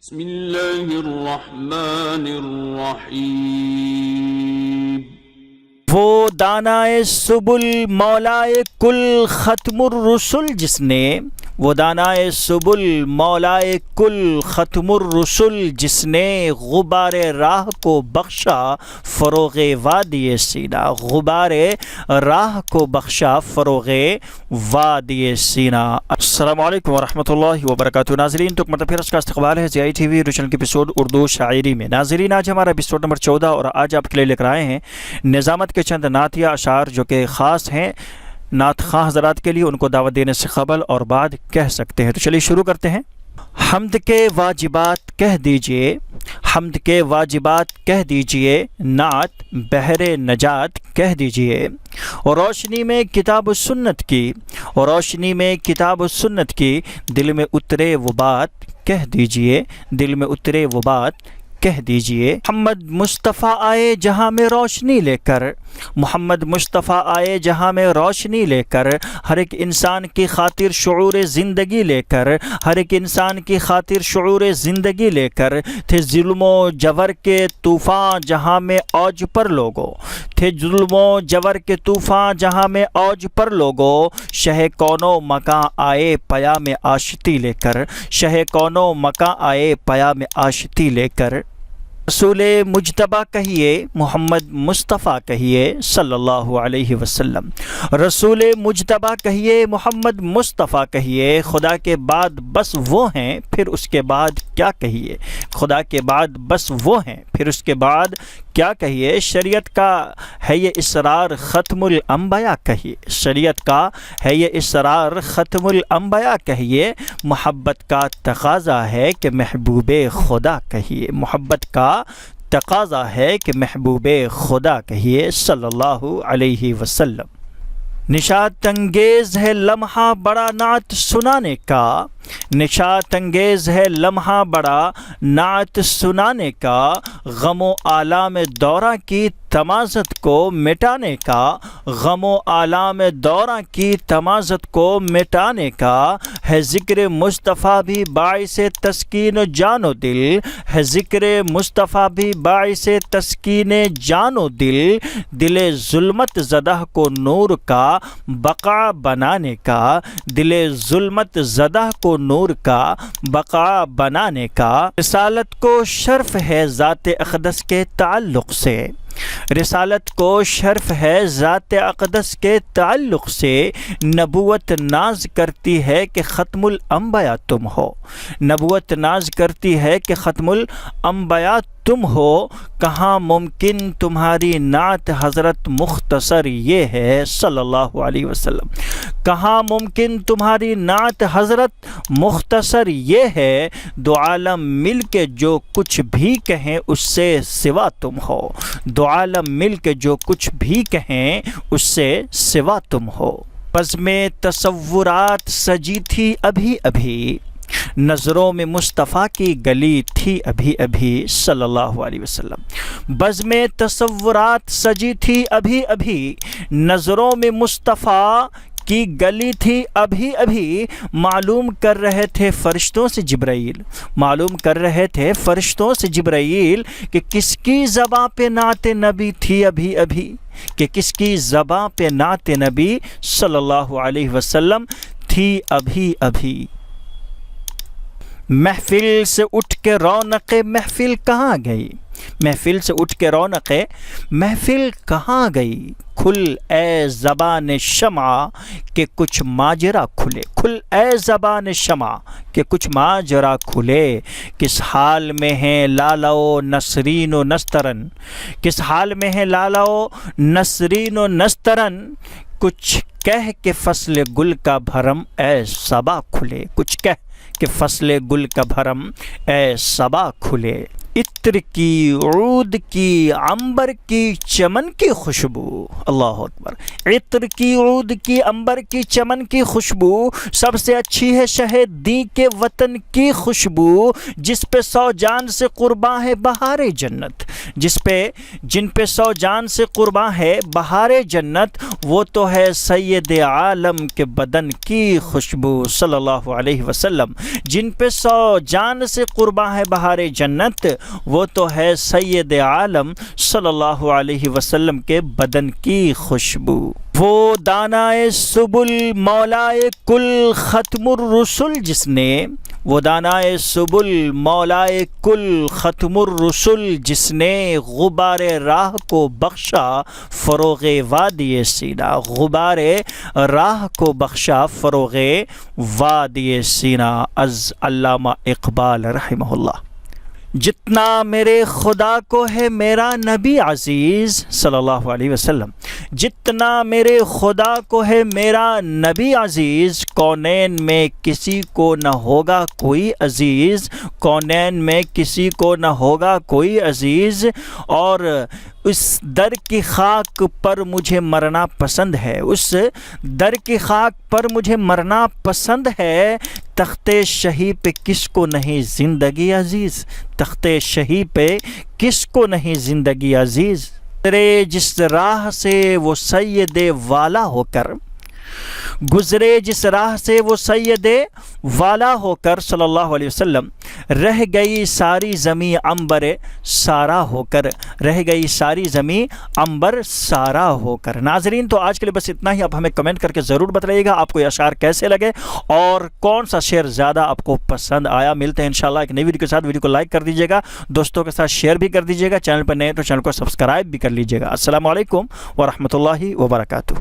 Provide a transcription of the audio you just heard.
بسم اللہ الرحمن الرحیم۔ وہ دانائے سبل مولائے کل ختم الرسل جس نے، وہ دانائے سبل مولائے کل ختم الرسل جس نے غبار راہ کو بخشا فروغ وادی سینا، غبار راہ کو بخشا فروغ وادی سینا۔ السلام علیکم ورحمۃ اللہ وبرکاتہ۔ ناظرین، تو مرتبہ کا استقبال ہے زی آئی ٹی وی چینل کے ایپیسوڈ اردو شاعری میں۔ ناظرین، آج ہمارا ایپیسوڈ نمبر 14 اور آج آپ کے لیے لے کر آئے ہیں نظامت کے چند نعتیہ اشعار جو کہ خاص ہیں نعت خواہ حضرات کے لیے، ان کو دعوت دینے سے قبل اور بعد کہہ سکتے ہیں۔ تو چلیے شروع کرتے ہیں۔ حمد کے واجبات کہہ دیجئے، حمد کے واجبات کہہ دیجئے، نعت بحر نجات کہہ دیجئے، اور روشنی میں کتاب و سنت کی، اور روشنی میں کتاب و سنت کی، دل میں اترے وہ بات کہہ دیجئے، دل میں اترے وہ بات کہہ دیجئے۔ محمد مصطفیٰ آئے جہاں میں روشنی لے کر، محمد مصطفیٰ آئے جہاں میں روشنی لے کر، ہر ایک انسان کی خاطر شعور زندگی لے کر، ہر ایک انسان کی خاطر شعور زندگی لے کر، تھے ظلم و جور کے طوفان جہاں میں اوج پر لوگوں، تھے ظلم و جور کے طوفان جہاں میں اوج پر لوگوں، شہ کون و مکاں آئے پیام آشتی لے کر، شہ کون و مکاں آئے پیام آشتی لے کر۔ رسول مجتبیٰ کہیے، محمد مصطفیٰ کہیے صلی اللہ علیہ وسلم، رسول مجتبیٰ کہیے، محمد مصطفیٰ کہیے، خدا کے بعد بس وہ ہیں پھر اس کے بعد کیا کہیے، خدا کے بعد بس وہ ہیں پھر اس کے بعد کیا کہیے، شریعت کا ہے یہ اسرار ختم الانبیاء کہیے، شریعت کا ہے یہ اسرار ختم الانبیاء کہیے، محبت کا تقاضا ہے کہ محبوب خدا کہیے، محبت کا تقاضا ہے کہ محبوب خدا کہیے صلی اللہ علیہ وسلم۔ نشاط انگیز ہے لمحہ بڑا نعت سنانے کا، نشاط انگیز ہے لمحہ بڑا نعت سنانے کا، غم و آلام دورہ کی تمازت کو مٹانے کا، غم و آلام دورہ کی تمازت کو مٹانے کا، ہے ذکر مصطفیٰ بھی باعث تسکین جان و دل، ہے ذکر مصطفیٰ بھی باعث تسکین جان و دل، دل ظلمت زدہ کو نور کا بقا بنانے کا، دل ظلمت زدہ کو نور کا بقا بنانے کا، رسالت کو شرف ہے ذات اقدس کے تعلق سے، رسالت کو شرف ہے ذات اقدس کے تعلق سے، نبوت ناز کرتی ہے کہ ختم الانبیاء تم ہو، نبوت ناز کرتی ہے کہ ختم الانبیاء تم ہو، کہاں ممکن تمہاری نعت حضرت مختصر یہ ہے صلی اللہ علیہ وسلم، کہاں ممکن تمہاری نعت حضرت مختصر یہ ہے، دو عالم مل کے جو کچھ بھی کہیں اس سے سوا تم ہو، دو عالم مل کے جو کچھ بھی کہیں اس سے سوا تم ہو۔ بزم تصورات سجی تھی ابھی ابھی، نظروں میں مصطفیٰ کی گلی تھی ابھی ابھی صلی اللہ علیہ وسلم، بزم تصورات سجی تھی ابھی ابھی، نظروں میں مصطفیٰ کی گلی تھی ابھی ابھی، معلوم کر رہے تھے فرشتوں سے جبرائیل، معلوم کر رہے تھے فرشتوں سے جبرائیل کہ کس کی زباں پہ نعت نبی تھی ابھی ابھی، کہ کس کی زباں پہ نعت نبی صلی اللہ علیہ وسلم تھی ابھی ابھی۔ محفل سے اٹھ کے رونق محفل کہاں گئی، محفل سے اٹھ کے رونق محفل کہاں گئی، کھل اے زبان شمع کہ کچھ ماجرا کھلے، کھل اے زبان شمع کہ کچھ ماجرا کھلے، کس حال میں ہیں لالا و نسرین و نسترن، کس حال میں ہیں لالا و نسرین و نسترن، کچھ کہہ کے فصل گل کا بھرم اے صبا کھلے، کچھ کہہ کہ فصل گل کا بھرم اے صبا کھلے، عطر کی عود کی عنبر کی چمن کی خوشبو، اللہ اکبر، عطر کی عود کی عنبر کی چمن کی خوشبو، سب سے اچھی ہے شہد دی کے وطن کی خوشبو، جس پہ 100 جان سے قرباں ہے بہار جنت، جن پہ 100 جان سے قرباں ہے بہار جنت، وہ تو ہے سید عالم کے بدن کی خوشبو صلی اللہ علیہ وسلم۔ جن پہ 100 جان سے قرباں ہے بہار جنت، وہ تو ہے سید عالم صلی اللہ علیہ وسلم کے بدن کی خوشبو۔ وہ دانائے سبل مولائے کل ختم الرسل جس نے، وہ دانائے سبل مولائے کل ختم الرسل جس نے غبار راہ کو بخشا فروغ وادی سینہ، غبار راہ کو بخشا فروغ وادی سینہ۔ از علامہ اقبال رحمہ اللہ۔ جتنا میرے خدا کو ہے میرا نبی عزیز صلی اللہ علیہ وسلم، جتنا میرے خدا کو ہے میرا نبی عزیز، کونین میں کسی کو نہ ہوگا کوئی عزیز، کونین میں کسی کو نہ ہوگا کوئی عزیز، اور اس در کی خاک پر مجھے مرنا پسند ہے، اس در کی خاک پر مجھے مرنا پسند ہے، تخت شہی پہ کس کو نہیں زندگی عزیز، تخت شہی پہ کس کو نہیں زندگی عزیز۔ گزرے جس راہ سے وہ سید والا ہو کر، گزرے جس راہ سے وہ سید والا ہو کر صلی اللہ علیہ وسلم، رہ گئی ساری زمیں عنبر سارا ہو کر، رہ گئی ساری زمیں عنبر سارا ہو کر۔ ناظرین تو آج کے لیے بس اتنا ہی۔ آپ ہمیں کمنٹ کر کے ضرور بتائیے گا آپ کو یہ اشعار کیسے لگے اور کون سا شعر زیادہ آپ کو پسند آیا۔ ملتے ہیں انشاءاللہ ایک نئی ویڈیو کے ساتھ۔ ویڈیو کو لائک کر دیجیے گا، دوستوں کے ساتھ شیئر بھی کر دیجیے گا، چینل پر نئے تو چینل کو سبسکرائب بھی کر لیجیے گا۔ السلام علیکم ورحمۃ اللہ وبرکاتہ۔